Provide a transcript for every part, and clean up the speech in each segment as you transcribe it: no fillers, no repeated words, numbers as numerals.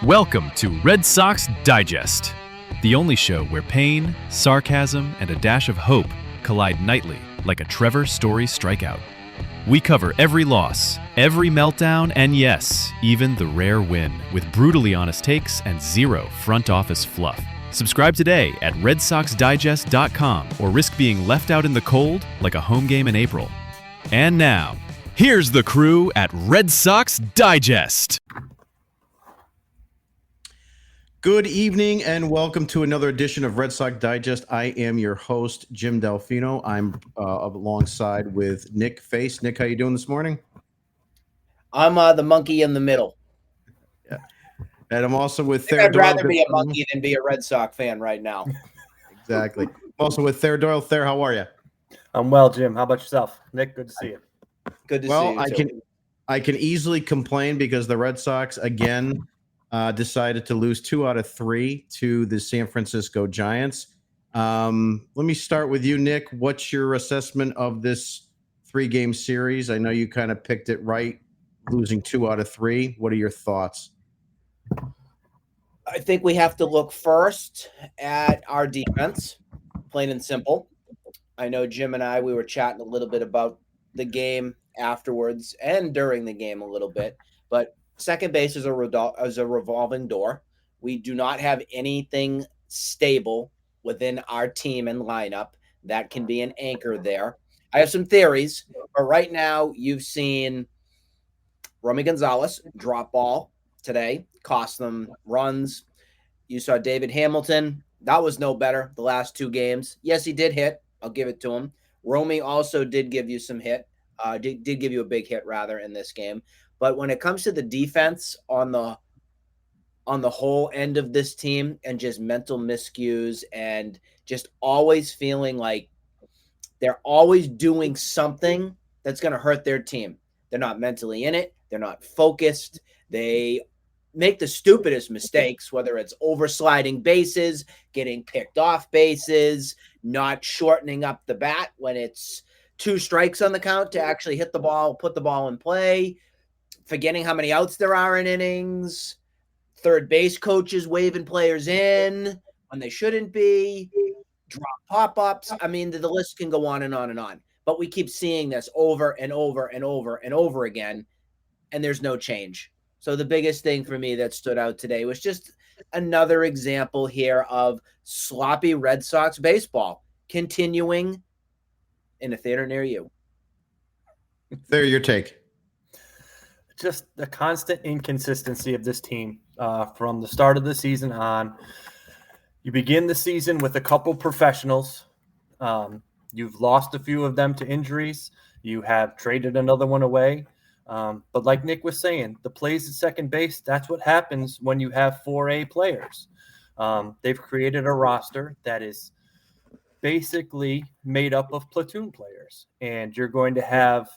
Welcome to Red Sox Digest, the only show where pain, sarcasm, and a dash of hope collide nightly like a Trevor Story strikeout. We cover every loss, every meltdown, and yes, even the rare win, with brutally honest takes and zero front office fluff. Subscribe today at RedSoxDigest.com or risk being left out in the cold like a home game in April. And now, here's the crew at Red Sox Digest. Good evening and welcome to another edition of Red Sox Digest. I am your host, Jim Dalfino. I'm alongside with Nick Face. Nick, how you doing this morning? I'm the monkey in the middle. Yeah. And I'm also with Thayer I'd Doyle. rather be a monkey than be a Red Sox fan right now. Exactly. I'm also with Thayer Doyle. Thayer, how are you? I'm well, Jim. How about yourself? Nick, good to see you. Good to see you. I can easily complain because the Red Sox, again, decided to lose 2 out of 3 to the San Francisco Giants. Let me start with you, Nick. What's your assessment of this 3-game series? I know you kind of picked it right, losing 2 out of 3. What are your thoughts? I think we have to look first at our defense, plain and simple. I know Jim and we were chatting a little bit about the game afterwards and during the game a little bit, but second base is a revolving door. We do not have anything stable within our team and lineup that can be an anchor there. I have some theories, but right now you've seen Romy Gonzalez drop ball today, cost them runs. You saw David Hamilton. That was no better the last 2 games. Yes, he did hit. I'll give it to him. Romy also did give you some hit. Did give you a big hit, rather, in this game. But when it comes to the defense on the whole end of this team and just mental miscues and just always feeling like they're always doing something that's going to hurt their team. They're not mentally in it. They're not focused. They make the stupidest mistakes, whether it's oversliding bases, getting picked off bases, not shortening up the bat when it's 2 strikes on the count to actually hit the ball, put the ball in play, forgetting how many outs there are in innings, third base coaches waving players in when they shouldn't be, drop pop-ups. I mean, the list can go on and on and on. But we keep seeing this over and over and over and over again, and there's no change. So the biggest thing for me that stood out today was just another example here of sloppy Red Sox baseball continuing in a theater near you. There, your take. Just the constant inconsistency of this team from the start of the season on. You begin the season with a couple professionals. You've lost a few of them to injuries. You have traded another one away. But like Nick was saying, the plays at second base, that's what happens when you have 4A players. They've created a roster that is basically made up of platoon players, and you're going to have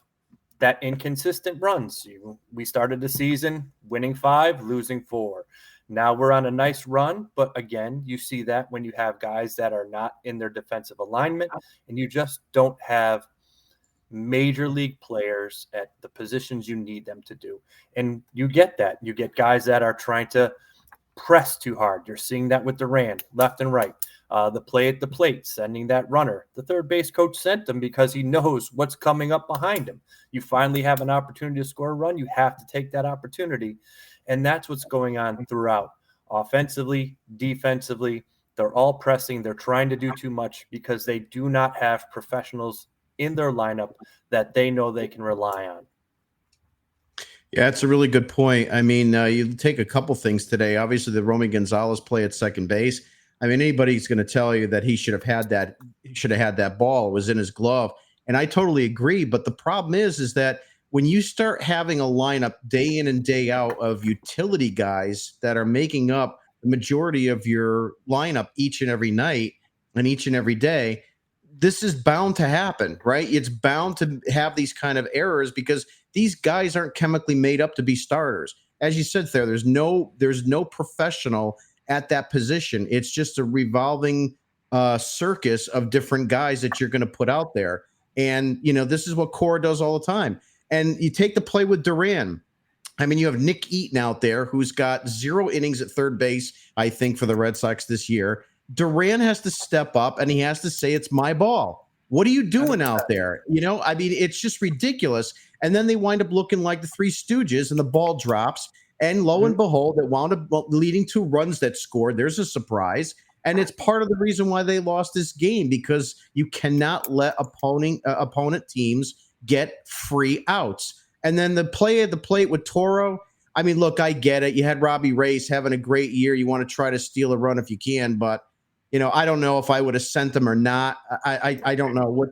that inconsistent runs. We started the season winning 5, losing 4. Now we're on a nice run, but again, you see that when you have guys that are not in their defensive alignment, and you just don't have major league players at the positions you need them to do. And you get that. You get guys that are trying to press too hard. You're seeing that with Durant, left and right. The play at the plate, sending that runner. The third base coach sent him because he knows what's coming up behind him. You finally have an opportunity to score a run. You have to take that opportunity. And that's what's going on throughout. Offensively, defensively, they're all pressing. They're trying to do too much because they do not have professionals in their lineup that they know they can rely on. Yeah, that's a really good point. I mean, you take a couple things today. Obviously, the Romy Gonzalez play at second base. I mean, anybody's going to tell you that he should have had that. He should have had that ball. It was in his glove, and I totally agree. But the problem is that when you start having a lineup day in and day out of utility guys that are making up the majority of your lineup each and every night and each and every day, this is bound to happen, right? It's bound to have these kind of errors because these guys aren't chemically made up to be starters. As you said there, there's no professional at that position. It's just a revolving circus of different guys that you're going to put out there. And, this is what Cora does all the time. And you take the play with Duran. I mean, you have Nick Eaton out there who's got 0 innings at third base, I think, for the Red Sox this year. Duran has to step up and he has to say, it's my ball. What are you doing out there? I mean, it's just ridiculous. And then they wind up looking like the Three Stooges and the ball drops. And lo and behold, it wound up leading to runs that scored. There's a surprise. And it's part of the reason why they lost this game, because you cannot let opponent teams get free outs. And then the play at the plate with Toro, I mean, look, I get it. You had Robbie Race having a great year. You want to try to steal a run if you can, but I don't know if I would have sent them or not. I don't know.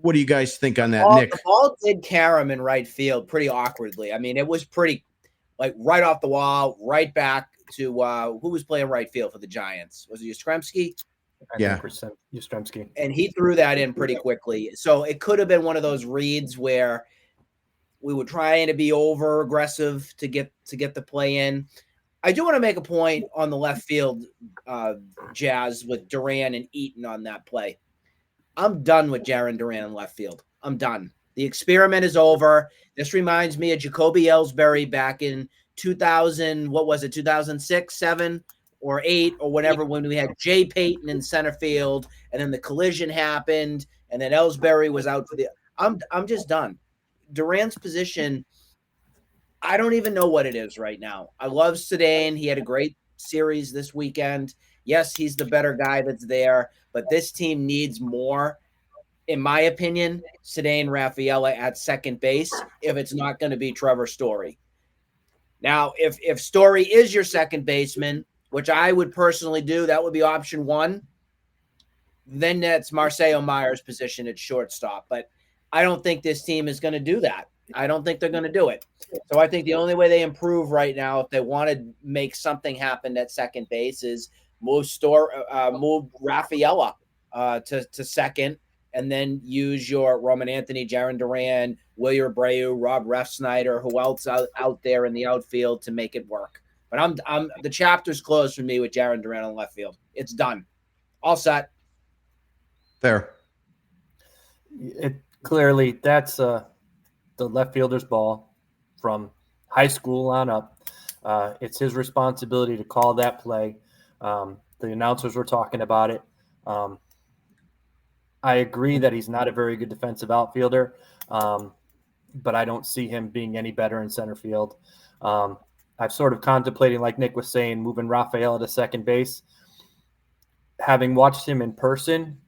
What do you guys think on that, Nick? The ball did carry him in right field pretty awkwardly. I mean, it was pretty right off the wall, right back to who was playing right field for the Giants? Was it Yastrzemski? I think Yastrzemski. And he threw that in pretty quickly. So it could have been one of those reads where we were trying to be over aggressive to get the play in. I do want to make a point on the left field, Jazz, with Duran and Eaton on that play. I'm done with Jarren Duran in left field. I'm done. The experiment is over. This reminds me of Jacoby Ellsbury back in 2000, what was it, 2006, 7, or 8, or whatever, when we had Jay Payton in center field, and then the collision happened, and then Ellsbury was out for the – I'm just done. Duran's position – I don't even know what it is right now. I love Sedane. He had a great series this weekend. Yes, he's the better guy that's there, but this team needs more, in my opinion, Sedane Rafaela at second base if it's not going to be Trevor Story. Now, if Story is your second baseman, which I would personally do, that would be option 1, then that's Marcelo Meyer's position at shortstop. But I don't think this team is going to do that. I don't think they're going to do it. So I think the only way they improve right now, if they want to make something happen at second base, is move Rafaela to second, and then use your Roman Anthony, Jarren Duran, Wilyer Abreu, Rob Refsnyder, who else out there in the outfield to make it work. But I'm the chapter's closed for me with Jarren Duran on left field. It's done. All set. There. Clearly, that's the left fielder's ball from high school on up. It's his responsibility to call that play. The announcers were talking about it. I agree that he's not a very good defensive outfielder, but I don't see him being any better in center field. I've sort of contemplating, like Nick was saying, moving Rafaela to second base. Having watched him in person,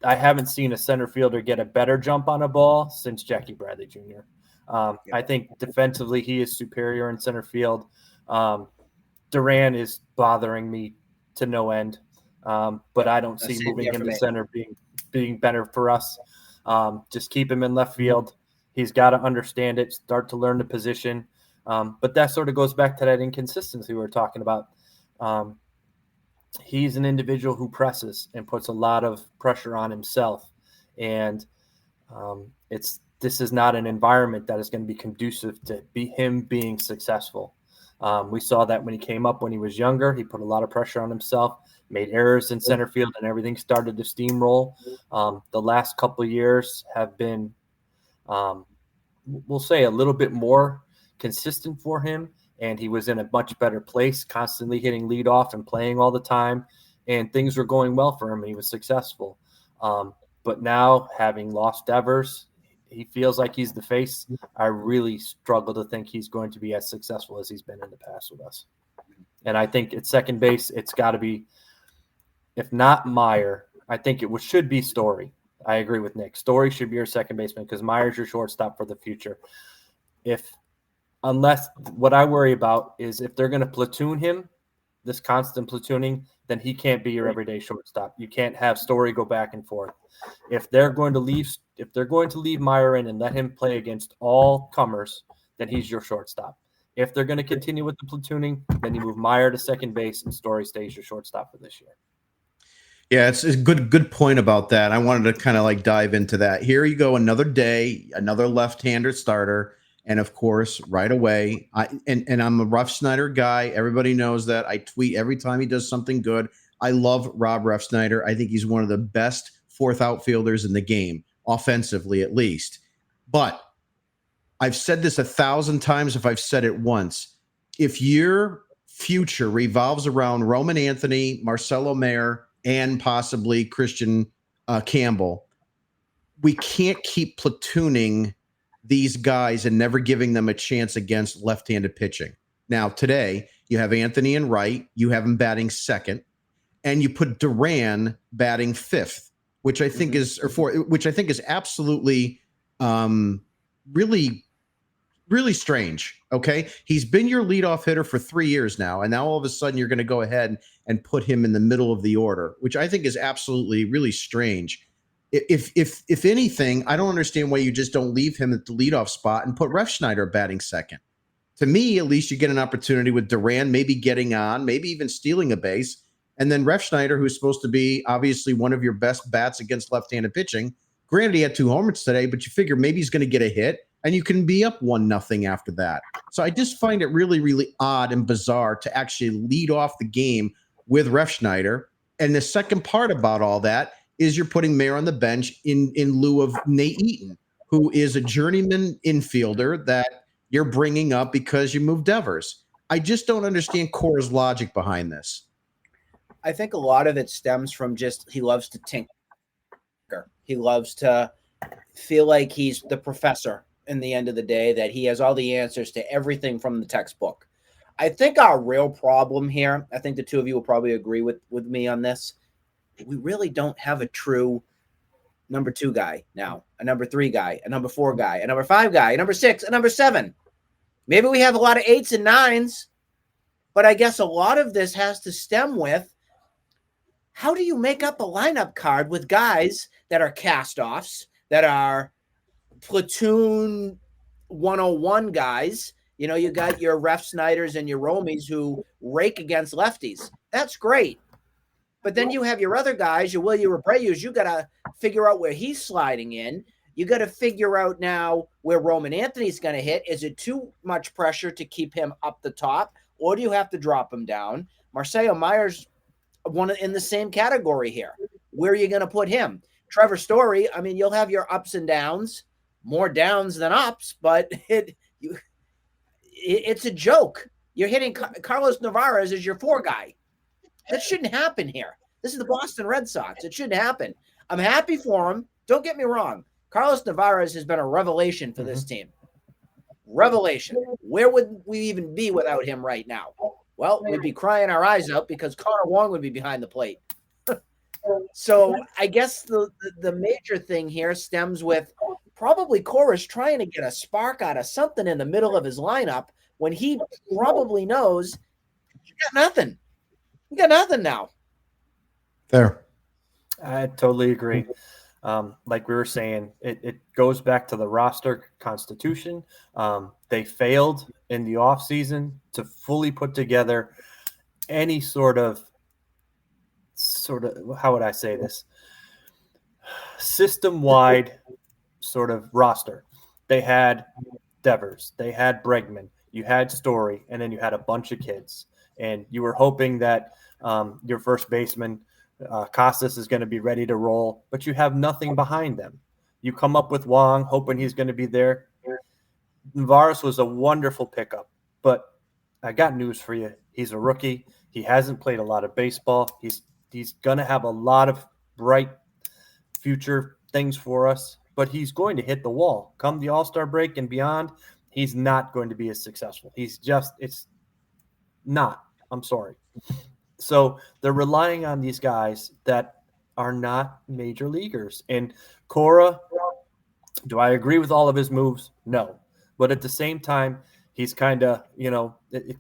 I haven't seen a center fielder get a better jump on a ball since Jackie Bradley Jr. I think defensively he is superior in center field. Duran is bothering me to no end, but I don't see moving him to center being better for us. Just keep him in left field. He's got to understand it, start to learn the position. But that sort of goes back to that inconsistency we were talking about. He's an individual who presses and puts a lot of pressure on himself. And this is not an environment that is going to be conducive to him being successful. We saw that when he came up when he was younger. He put a lot of pressure on himself, made errors in center field, and everything started to steamroll. The last couple of years have been, we'll say, a little bit more consistent for him. And he was in a much better place, constantly hitting leadoff and playing all the time. And things were going well for him, and he was successful. But now, having lost Devers, he feels like he's the face. I really struggle to think he's going to be as successful as he's been in the past with us. And I think at second base, it's got to be, if not Meyer, I think it should be Story. I agree with Nick. Story should be your second baseman because Meyer's your shortstop for the future. Unless what I worry about is if they're going to platoon him, this constant platooning, then he can't be your everyday shortstop. You can't have Story go back and forth. If they're going to leave Meyer in and let him play against all comers, then he's your shortstop. If they're going to continue with the platooning, then you move Meyer to second base and Story stays your shortstop for this year. Yeah, it's a good point about that. I wanted to kind of like dive into that. Here you go, another day, another left-hander starter. And of course, right away, and I'm a Refsnyder guy. Everybody knows that. I tweet every time he does something good. I love Rob Refsnyder. I think he's one of the best fourth outfielders in the game, offensively at least. But I've said this 1,000 times if I've said it once. If your future revolves around Roman Anthony, Marcelo Mayer, and possibly Christian Campbell, we can't keep platooning these guys and never giving them a chance against left-handed pitching. Now, today, you have Anthony and right. You have him batting second, and you put Duran batting fifth, which I think is absolutely really strange. Okay. He's been your leadoff hitter for 3 years now. And now all of a sudden you're going to go ahead and put him in the middle of the order, which I think is absolutely really strange. If anything, I don't understand why you just don't leave him at the leadoff spot and put Refsnyder batting second. To me, at least you get an opportunity with Duran maybe getting on, maybe even stealing a base. And then Refsnyder, who's supposed to be obviously one of your best bats against left-handed pitching. Granted, he had 2 homers today, but you figure maybe he's going to get a hit and you can be up 1-0 after that. So I just find it really, really odd and bizarre to actually lead off the game with Refsnyder. And the second part about all that is you're putting Mayer on the bench in lieu of Nate Eaton, who is a journeyman infielder that you're bringing up because you moved Devers. I just don't understand Cora's logic behind this. I think a lot of it stems from just he loves to tinker. He loves to feel like he's the professor in the end of the day, that he has all the answers to everything from the textbook. I think our real problem here, I think the two of you will probably agree with me on this, we really don't have a true number 2 guy now, a number 3 guy, a number 4 guy, a number 5 guy, a number 6, a number 7. Maybe we have a lot of 8s and 9s, but I guess a lot of this has to stem with, how do you make up a lineup card with guys that are cast-offs, that are platoon 101 guys? You know, you got your Refsnyders and your Romies who rake against lefties. That's great. But then you have your other guys, your Willie Rebreyus. You got to figure out where he's sliding in. You got to figure out now where Roman Anthony's going to hit. Is it too much pressure to keep him up the top, or do you have to drop him down? Marcelo Meyer's one in the same category here. Where are you going to put him? Trevor Story, I mean, you'll have your ups and downs, more downs than ups, but it's a joke. You're hitting Carlos Navarez as your 4 guy. That shouldn't happen here. This is the Boston Red Sox. It shouldn't happen. I'm happy for him. Don't get me wrong. Carlos Navarez has been a revelation for this team. Revelation. Where would we even be without him right now? Well, we'd be crying our eyes out because Connor Wong would be behind the plate. So I guess the major thing here stems with probably Cora's trying to get a spark out of something in the middle of his lineup when he probably knows he got nothing. We got nothing now. There. I totally agree. Like we were saying, it goes back to the roster constitution. They failed in the offseason to fully put together any sort of, how would I say this? System-wide sort of roster. They had Devers. They had Bregman. You had Story. And then you had a bunch of kids. And you were hoping that your first baseman, Costas, is going to be ready to roll, but you have nothing behind them. You come up with Wong, hoping he's going to be there. Navarez was a wonderful pickup, but I got news for you. He's a rookie. He hasn't played a lot of baseball. He's going to have a lot of bright future things for us, but he's going to hit the wall. Come the All-Star break and beyond, he's not going to be as successful. It's not. I'm sorry. So they're relying on these guys that are not major leaguers. And Cora, do I agree with all of his moves? No. But at the same time, he's kind of, it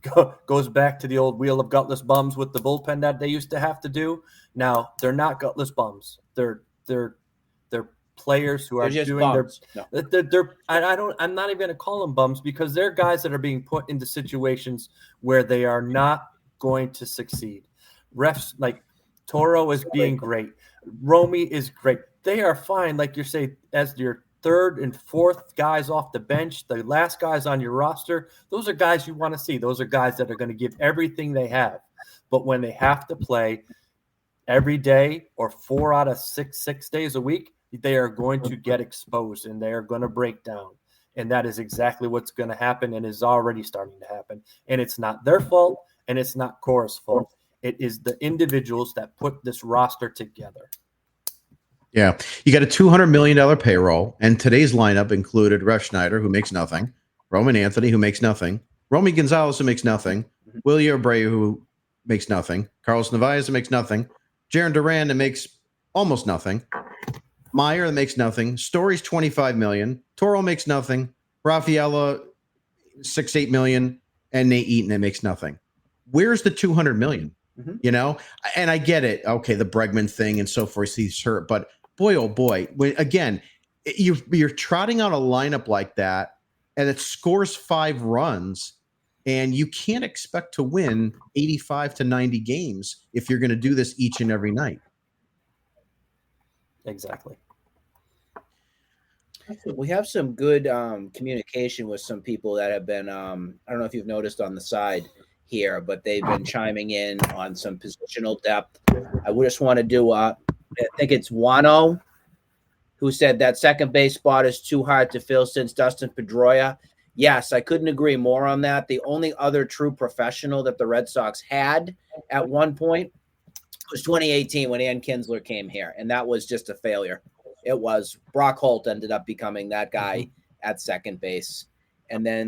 goes back to the old wheel of gutless bums with the bullpen that they used to have to do. Now, they're not gutless bums. They're players who are doing bums. I'm not even going to call them bums because they're guys that are being put into situations where they are not going to succeed. Refs like Toro is being great. Romy is great. They are fine, like you say, as your third and fourth guys off the bench, the last guys on your roster. Those are guys you want to see. Those are guys that are going to give everything they have. But when they have to play every day or 4 out of 6 days a week, they are going to get exposed and they are going to break down. And that is exactly what's going to happen and is already starting to happen. And it's not their fault, and it's not Cora's fault. It is the individuals that put this roster together. Yeah. You got a $200 million payroll, and today's lineup included Ref Schneider, who makes nothing, Roman Anthony, who makes nothing, Romy Gonzalez, who makes nothing, Willie Abreu, who makes nothing, Carlos Narvaez, who makes nothing, Jaron Duran, that makes almost nothing, Meyer, that makes nothing, Story's $25 million, Toro makes nothing, Rafaela, $6-8 million, and Nate Eaton, that makes nothing. Where's the $200 million? You know, and I get it. Okay, the Bregman thing and so forth, he's hurt, but boy, oh boy, again, you're trotting out a lineup like that, and it scores 5 runs, and you can't expect to win 85 to 90 games if you're going to do this each and every night. Exactly. We have some good communication with some people that have been, I don't know if you've noticed on the side here, but they've been chiming in on some positional depth. I just want to do, I think it's Wano, who said that second base spot is too hard to fill since Dustin Pedroia. Yes, I couldn't agree more on that. The only other true professional that the Red Sox had at one point was 2018 when Ann Kinsler came here, and that was just a failure. It was Brock Holt ended up becoming that guy at second base. And then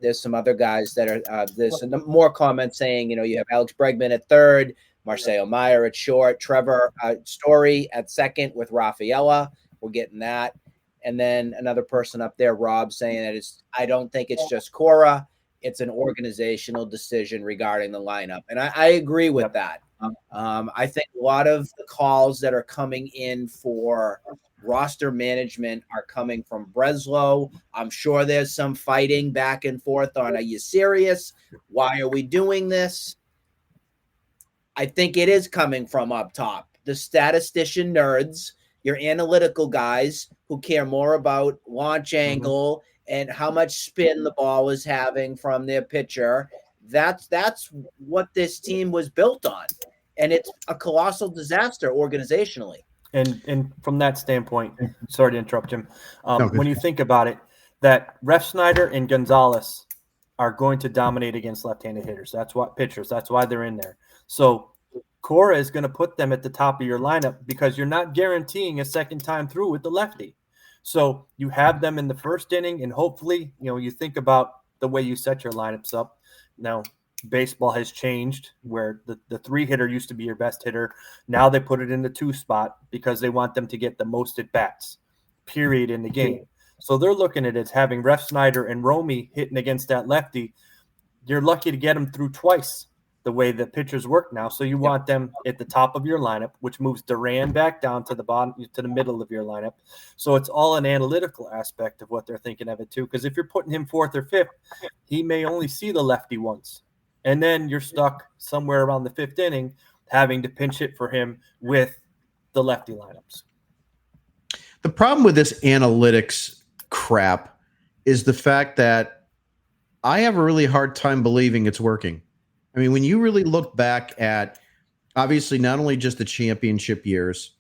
there's some other guys that are there's some more comments saying, you have Alex Bregman at third, Marcelo Meyer at short, Trevor Story at second with Rafaela. We're getting that. And then another person up there, Rob, saying that I don't think it's just Cora. It's an organizational decision regarding the lineup. And I agree with that. I think a lot of the calls that are coming in for roster management are coming from Breslow. I'm sure there's some fighting back and forth on, are you serious? Why are we doing this? I think it is coming from up top. The statistician nerds, your analytical guys who care more about launch angle and how much spin the ball is having from their pitcher. That's what this team was built on. And it's a colossal disaster organizationally. And from that standpoint, sorry to interrupt, Jim. When you think about it, that Ref Schneider and Gonzalez are going to dominate against left-handed hitters. That's what pitchers. That's why they're in there. So Cora is going to put them at the top of your lineup because you're not guaranteeing a second time through with the lefty. So you have them in the first inning, and hopefully, you think about the way you set your lineups up. Now, baseball has changed where the 3-hitter used to be your best hitter. Now they put it in the 2 spot because they want them to get the most at bats, period, in the game. So they're looking at it as having Ref Schneider and Romy hitting against that lefty. You're lucky to get them through twice the way the pitchers work now. So you want them at the top of your lineup, which moves Duran back down to the bottom, to the middle of your lineup. So it's all an analytical aspect of what they're thinking of it too. Because if you're putting him 4th or 5th, he may only see the lefty once. And then you're stuck somewhere around the 5th inning having to pinch hit for him with the lefty lineups. The problem with this analytics crap is the fact that I have a really hard time believing it's working. I mean, when you really look back at, obviously, not only just the championship years,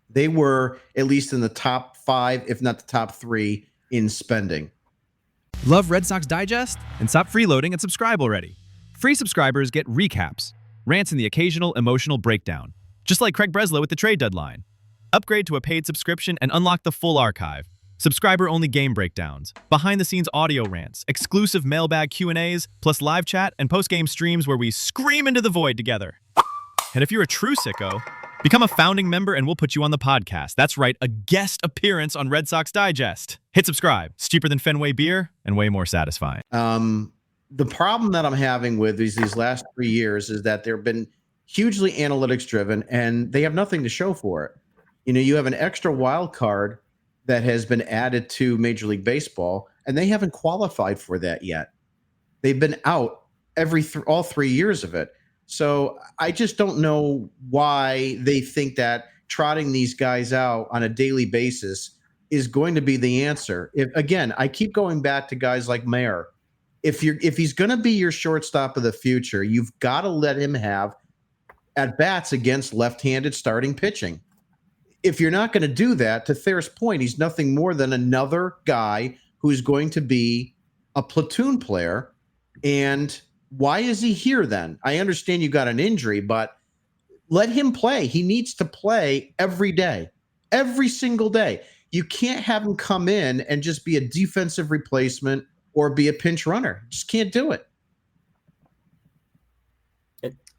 they were at least in the top 5, if not the top 3 in spending. Love Red Sox Digest? And stop freeloading and subscribe already. Free subscribers get recaps, rants, and the occasional emotional breakdown, just like Craig Breslow with the trade deadline. Upgrade to a paid subscription and unlock the full archive. Subscriber-only game breakdowns, behind-the-scenes audio rants, exclusive mailbag Q&As, plus live chat and post-game streams where we scream into the void together. And if you're a true sicko, become a founding member and we'll put you on the podcast. That's right, a guest appearance on Red Sox Digest. Hit subscribe. It's cheaper than Fenway beer and way more satisfying. The problem that I'm having with these last 3 years is that they've been hugely analytics-driven, and they have nothing to show for it. You have an extra wild card that has been added to Major League Baseball, and they haven't qualified for that yet. They've been out all 3 years of it. So I just don't know why they think that trotting these guys out on a daily basis is going to be the answer. Again, I keep going back to guys like Mayer. If he's going to be your shortstop of the future, you've got to let him have at-bats against left-handed starting pitching. If you're not going to do that, to Thayer's point, he's nothing more than another guy who's going to be a platoon player. And why is he here then? I understand you got an injury, but let him play. He needs to play every day, every single day. You can't have him come in and just be a defensive replacement or be a pinch runner. Just can't do it.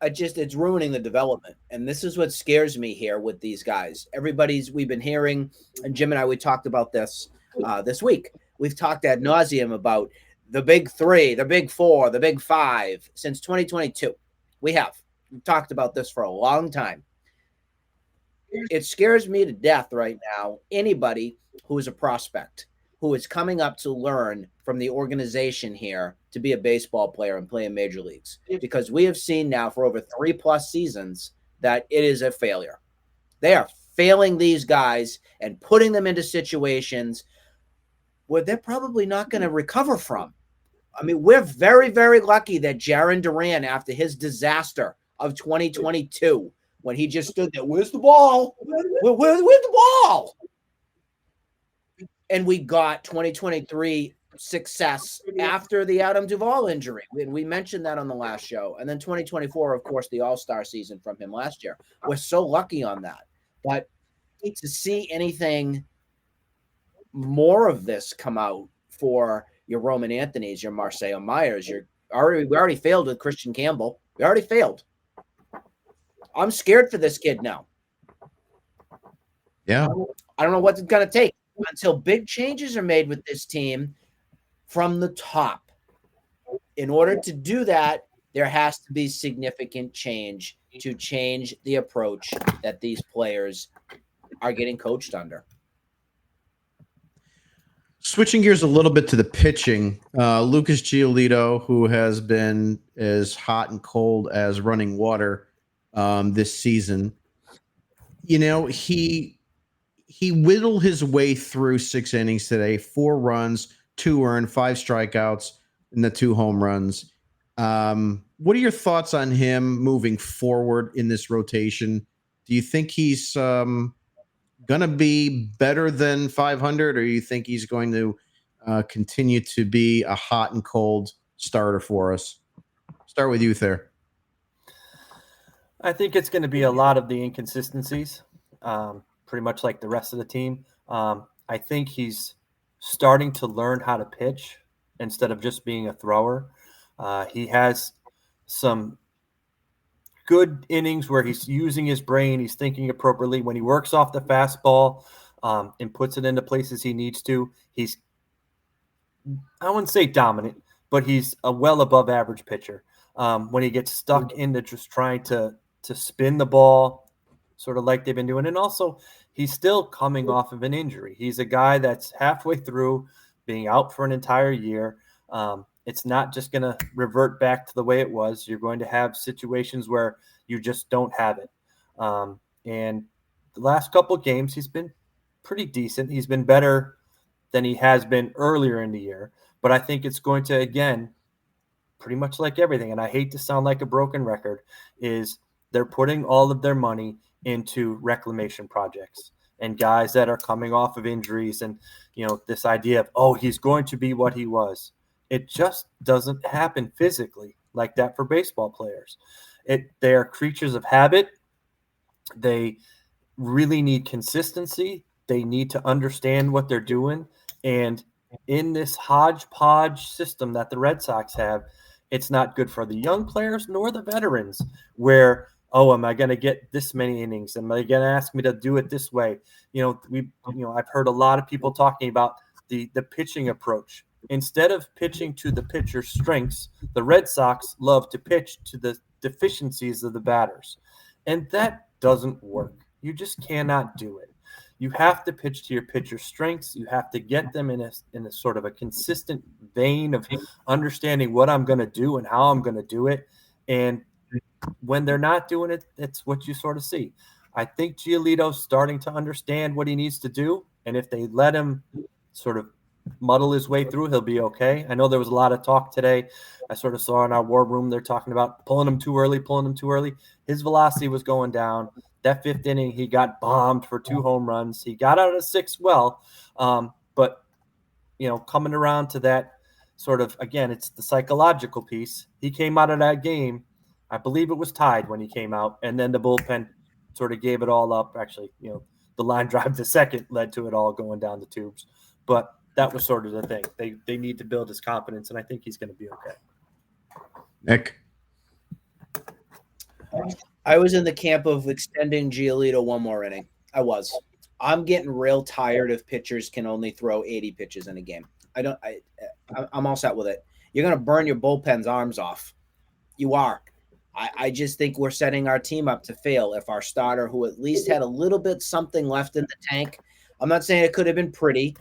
It's ruining the development. And this is what scares me here with these guys. We've been hearing, and Jim and I, we talked about this this week. We've talked ad nauseum about the big three, the big four, the big five since 2022. We've talked about this for a long time. It scares me to death right now. Anybody who is a prospect, who is coming up to learn from the organization here to be a baseball player and play in major leagues, because we have seen now for over 3+ seasons that it is a failure. They are failing these guys and putting them into situations where they're probably not going to recover from. I mean, we're very, very lucky that Jarren Duran, after his disaster of 2022, when he just stood there, where's the ball? Where's the ball? And we got 2023 success after the Adam Duvall injury. We mentioned that on the last show. And then 2024, of course, the All-Star season from him last year. We're so lucky on that. But to see anything more of this come out for your Roman Anthony's, your Marcelo Myers, we already failed with Christian Campbell. We already failed. I'm scared for this kid now. Yeah. I don't know what it's going to take until big changes are made with this team from the top. In order to do that, there has to be significant change to change the approach that these players are getting coached under. Switching gears a little bit to the pitching, Lucas Giolito, who has been as hot and cold as running water this season, he whittled his way through 6 innings today, 4 runs, 2 earned, 5 strikeouts, and the 2 home runs. What are your thoughts on him moving forward in this rotation? Do you think he's going to be better than 500, or you think he's going to continue to be a hot and cold starter for us? Start with you, Thayer. I think it's going to be a lot of the inconsistencies, pretty much like the rest of the team. I think he's starting to learn how to pitch instead of just being a thrower. He has some good innings where he's using his brain, he's thinking appropriately. When he works off the fastball and puts it into places he needs to, he's, I wouldn't say dominant, but he's a well above average pitcher. When he gets stuck into just trying to spin the ball, sort of like they've been doing. And also, he's still coming off of an injury. He's a guy that's halfway through being out for an entire year. It's not just going to revert back to the way it was. You're going to have situations where you just don't have it. And the last couple of games, he's been pretty decent. He's been better than he has been earlier in the year. But I think it's going to, again, pretty much like everything, and I hate to sound like a broken record, is they're putting all of their money into reclamation projects and guys that are coming off of injuries and, this idea of, oh, he's going to be what he was. It just doesn't happen physically like that for baseball players. They are creatures of habit. They really need consistency. They need to understand what they're doing. And in this hodgepodge system that the Red Sox have, it's not good for the young players nor the veterans where, oh, am I going to get this many innings? Am I going to ask me to do it this way? I've heard a lot of people talking about the pitching approach. Instead of pitching to the pitcher's strengths, the Red Sox love to pitch to the deficiencies of the batters. And that doesn't work. You just cannot do it. You have to pitch to your pitcher's strengths. You have to get them in a sort of a consistent vein of understanding what I'm going to do and how I'm going to do it. And when they're not doing it, it's what you sort of see. I think Giolito's starting to understand what he needs to do. And if they let him sort of muddle his way through, he'll be okay. I know there was a lot of talk today. I sort of saw in our war room, they're talking about pulling him too early. His velocity was going down. That 5th inning, he got bombed for 2 home runs. He got out of 6 well. But, coming around to that sort of, again, it's the psychological piece. He came out of that game, I believe it was tied when he came out, and then the bullpen sort of gave it all up. Actually, the line drive to second led to it all going down the tubes. But that was sort of the thing. They need to build his confidence, and I think he's going to be okay. Nick? I was in the camp of extending Giolito one more inning. I'm getting real tired if pitchers can only throw 80 pitches in a game. I'm all set with it. You're going to burn your bullpen's arms off. You are. I just think we're setting our team up to fail if our starter, who at least had a little bit something left in the tank, I'm not saying it could have been pretty,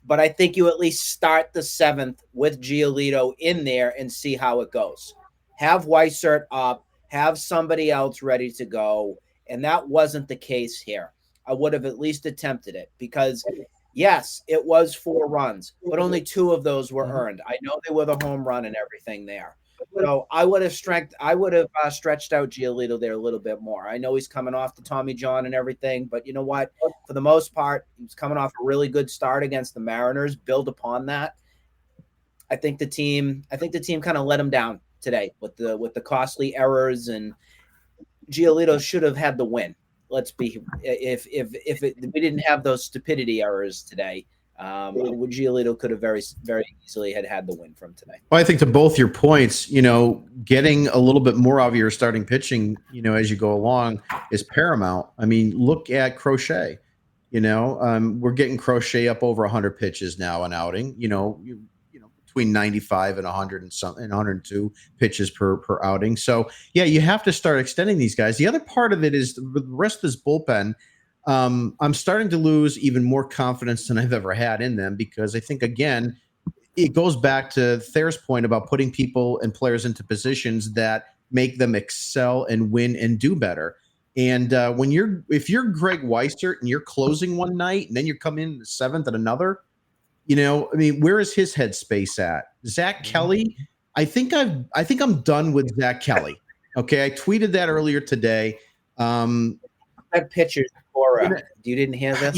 but I think you at least start the 7th with Giolito in there and see how it goes. Have Weissert up, have somebody else ready to go, and that wasn't the case here. I would have at least attempted it because, yes, it was 4 runs, but only 2 of those were earned. I know they were the home run and everything there. So I would have stretched out Giolito there a little bit more. I know he's coming off the Tommy John and everything, but you know what? For the most part, he's coming off a really good start against the Mariners. Build upon that. I think the team kind of let him down today with the costly errors, and Giolito should have had the win. Let's be if we didn't have those stupidity errors today. Giolito could have very, very easily had the win from today. Well, I think to both your points, getting a little bit more out of your starting pitching, as you go along is paramount. I mean, look at Crochet. We're getting Crochet up over 100 pitches now an outing. Between 95 and 100 and 102 pitches per outing. So yeah, you have to start extending these guys. The other part of it is the rest of this bullpen. I'm starting to lose even more confidence than I've ever had in them because I think, again, it goes back to Thayer's point about putting people and players into positions that make them excel and win and do better. And if you're Greg Weissert and you're closing one night and then you're coming in the 7th at another, where is his headspace at? Zach Kelly, I think I'm done with Zach Kelly. Okay, I tweeted that earlier today. Got pictures of Cora. You didn't hear this?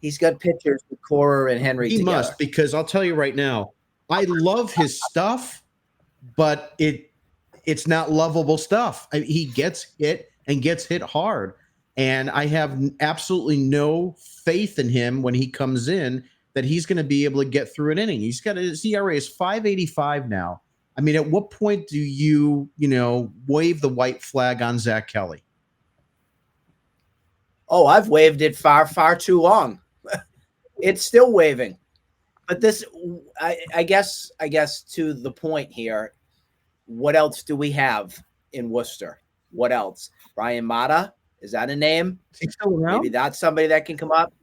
He's got pictures of Cora and Henry He together. must, because I'll tell you right now, I love his stuff, but it's not lovable stuff. He gets hit and gets hit hard. And I have absolutely no faith in him when he comes in that he's going to be able to get through an inning. He's got his ERA is 5.85 now. I mean, at what point do you wave the white flag on Zach Kelly? Oh, I've waved it far, far too long. It's still waving. But this, I guess to the point here, what else do we have in Worcester? What else? Brian Mata? Is that a name? Is he still around? Maybe that's somebody that can come up.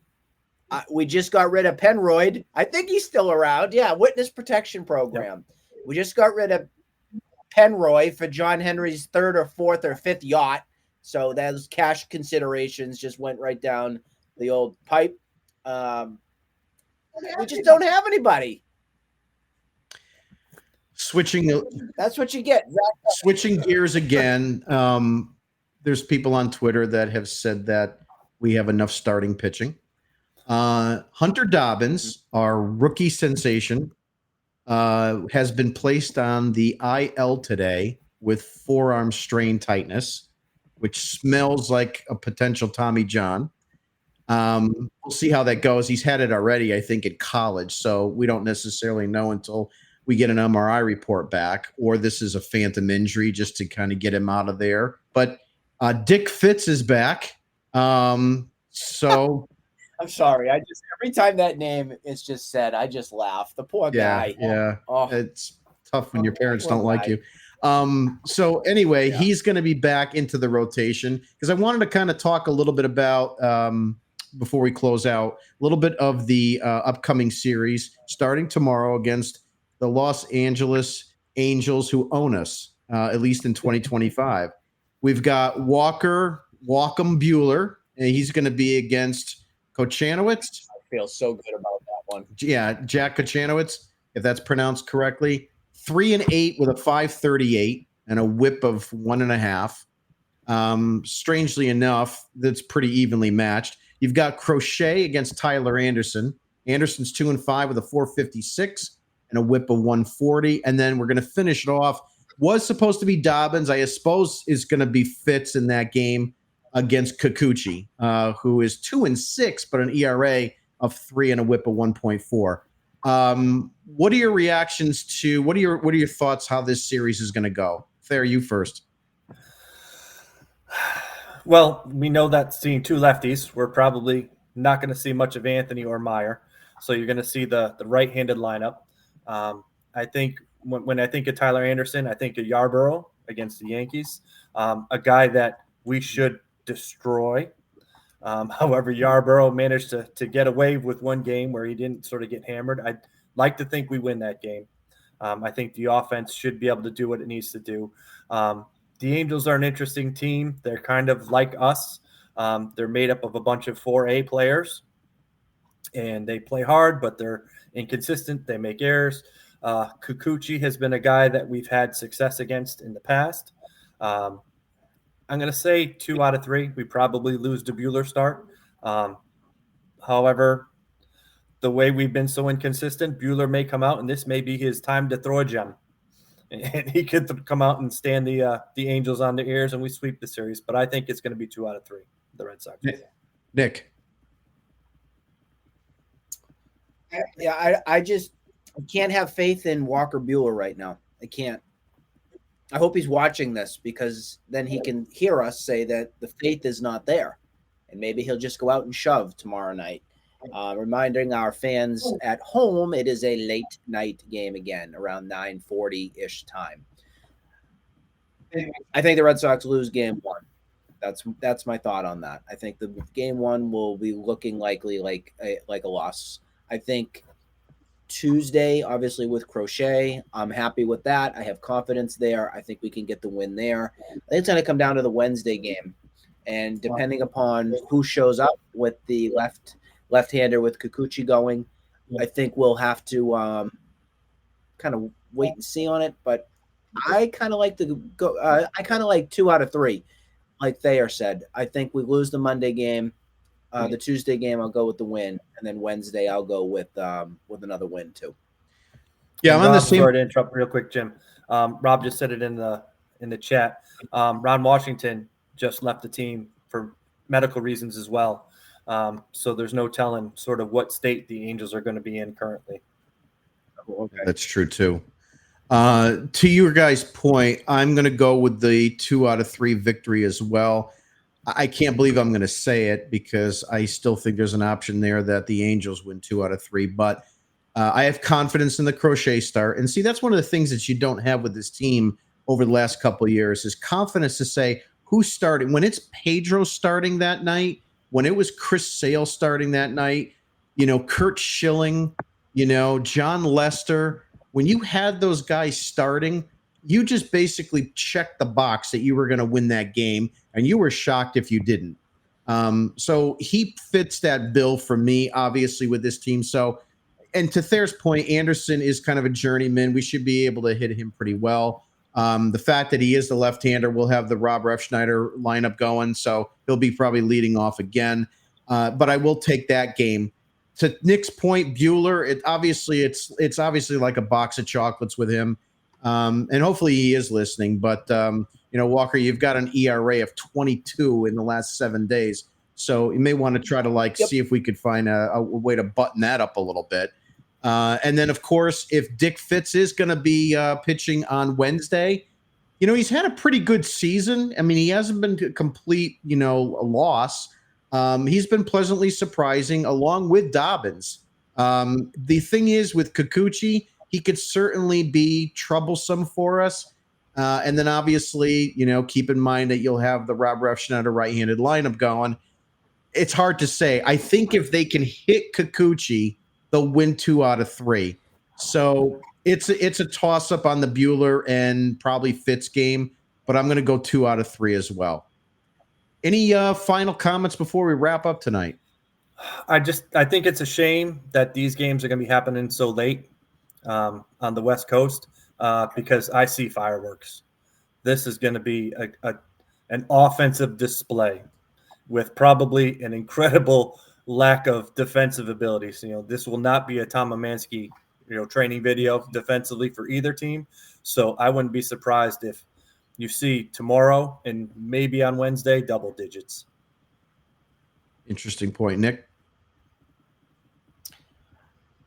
We just got rid of Penroyd. I think he's still around. Yeah, witness protection program. Yep. We just got rid of Penroy for John Henry's 3rd or 4th or 5th yacht. So those cash considerations just went right down the old pipe. We just don't have anybody. That's what you get. Switching gears again. There's people on Twitter that have said that we have enough starting pitching. Hunter Dobbins, our rookie sensation, has been placed on the IL today with forearm strain tightness, which smells like a potential Tommy John. We'll see how that goes. He's had it already, I think, in college, so we don't necessarily know until we get an MRI report back, or this is a phantom injury just to kind of get him out of there. But Dick Fitz is back. So I'm sorry. Every time that name is just said, I just laugh. The poor guy. Yeah. It's tough when your parents don't like you. So anyway, he's going to be back into the rotation because I wanted to kind of talk a little bit about, before we close out, a little bit of the upcoming series starting tomorrow against the Los Angeles Angels, who own us, at least in 2025. We've got Walker Buehler, and he's going to be against Kochanowicz. I feel so good about that one. Yeah, Jack Kochanowicz, if that's pronounced correctly. 3-8 with a 5.38 and a whip of 1.5. Strangely enough, that's pretty evenly matched. You've got Crochet against Tyler Anderson Anderson's 2-5 with a 4.56 and a whip of 140. And then we're going to finish it off. Was supposed to be Dobbins. I suppose is going to be Fitz in that game against Kikuchi, who is 2-6, but an ERA of 3 and a whip of 1.4. What are your reactions to what are your thoughts how this series is going to go? Thayer, you first. Well, we know that seeing two lefties, we're probably not going to see much of Anthony or Meyer. So you're going to see the right-handed lineup. I think when I think of Tyler Anderson, I think of Yarborough against the Yankees, a guy that we should destroy. However, Yarborough managed to get away with one game where he didn't sort of get hammered. I'd like to think we win that game. I think the offense should be able to do what it needs to do. The Angels are an interesting team. They're kind of like us. They're made up of a bunch of 4A players, and they play hard, but they're inconsistent. They make errors. Kikuchi has been a guy that we've had success against in the past. I'm going to say 2 out of 3. We probably lose to Buehler start. However, the way we've been so inconsistent, Buehler may come out, and this may be his time to throw a gem. And he could come out and stand the Angels on their ears, and we sweep the series. But I think it's going to be 2 out of 3, the Red Sox. Nick. Yeah, I just can't have faith in Walker Buehler right now. I can't. I hope he's watching this because then he can hear us say that the faith is not there. And maybe he'll just go out and shove tomorrow night. Reminding our fans at home, it is a late night game again, around 9:40-ish time. I think the Red Sox lose game 1. That's my thought on that. I think the game 1 will be looking likely like a loss. I think Tuesday, obviously with Crochet, I'm happy with that. I have confidence there. I think we can get the win there. I think it's going to come down to the Wednesday game. And depending upon who shows up with the left-hander with Kikuchi going, I think we'll have to kind of wait and see on it. But I kind of like to go. I kind of like 2 out of 3, like Thayer said. I think we lose the Monday game. The Tuesday game, I'll go with the win, and then Wednesday, I'll go with another win too. Yeah, I'm on the same. Sorry to interrupt real quick, Jim. Rob just said it in the chat. Ron Washington just left the team for medical reasons as well. So there's no telling sort of what state the Angels are going to be in currently. Okay. That's true too. To your guys' point, I'm going to go with the 2 out of 3 victory as well. I can't believe I'm going to say it because I still think there's an option there that the Angels win 2 out of 3. But I have confidence in the Crochet start. And see, that's one of the things that you don't have with this team over the last couple of years is confidence to say who's starting. When it's Pedro starting that night, when it was Chris Sale starting that night, Kurt Schilling, John Lester, when you had those guys starting, you just basically checked the box that you were going to win that game, and you were shocked if you didn't. So he fits that bill for me, obviously, with this team. So, and to Thayer's point, Anderson is kind of a journeyman. We should be able to hit him pretty well. The fact that he is the left-hander, we'll have the Rob Refschneider lineup going, so he'll be probably leading off again. But I will take that game. To Nick's point, Buehler, it's obviously like a box of chocolates with him. And hopefully he is listening. But, Walker, you've got an ERA of 22 in the last 7 days. So you may want to try to see if we could find a way to button that up a little bit. And then, of course, if Dick Fitz is going to be pitching on Wednesday, he's had a pretty good season. I mean, he hasn't been a complete, a loss. He's been pleasantly surprising along with Dobbins. The thing is with Kikuchi, he could certainly be troublesome for us. And then obviously, keep in mind that you'll have the Rob Refschneider right-handed lineup going. It's hard to say. I think if they can hit Kikuchi, they'll win 2 out of 3. So it's a toss-up on the Buehler and probably Fitz game, but I'm going to go 2 out of 3 as well. Any final comments before we wrap up tonight? I think it's a shame that these games are going to be happening so late on the West Coast because I see fireworks. This is going to be an offensive display with probably an incredible lack of defensive abilities. This will not be a Tom Mamansky, training video defensively for either team. So I wouldn't be surprised if you see tomorrow and maybe on Wednesday double digits. Interesting point, Nick.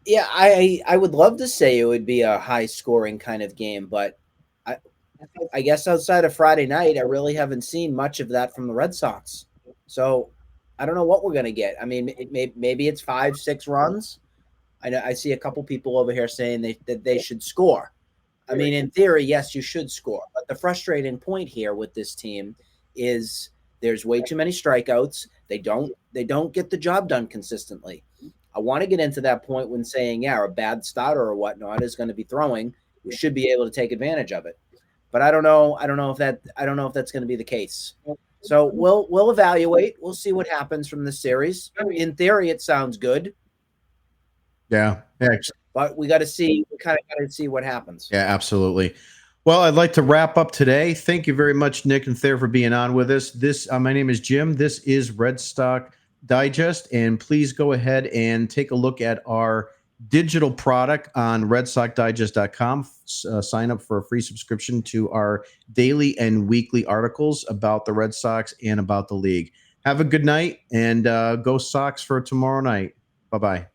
Yeah, I would love to say it would be a high scoring kind of game, but I guess outside of Friday night, I really haven't seen much of that from the Red Sox. So I don't know what we're going to get. I mean, maybe it's 5-6 runs. I see a couple people over here saying that they should score. I mean, in theory, yes, you should score. But the frustrating point here with this team is there's way too many strikeouts. They don't get the job done consistently. I want to get into that point when saying, yeah, a bad starter or whatnot is going to be throwing. We should be able to take advantage of it. But I don't know if that's going to be the case. So we'll evaluate. We'll see what happens from this series. In theory, it sounds good. Yeah. But we got to see. We kind of got to see what happens. Yeah, absolutely. Well, I'd like to wrap up today. Thank you very much, Nick and Thayer, for being on with us. My name is Jim. This is Red Sox Digest, and please go ahead and take a look at our digital product on redsoxdigest.com. Sign up for a free subscription to our daily and weekly articles about the Red Sox and about the league. Have a good night, and go Sox for tomorrow night. Bye-bye.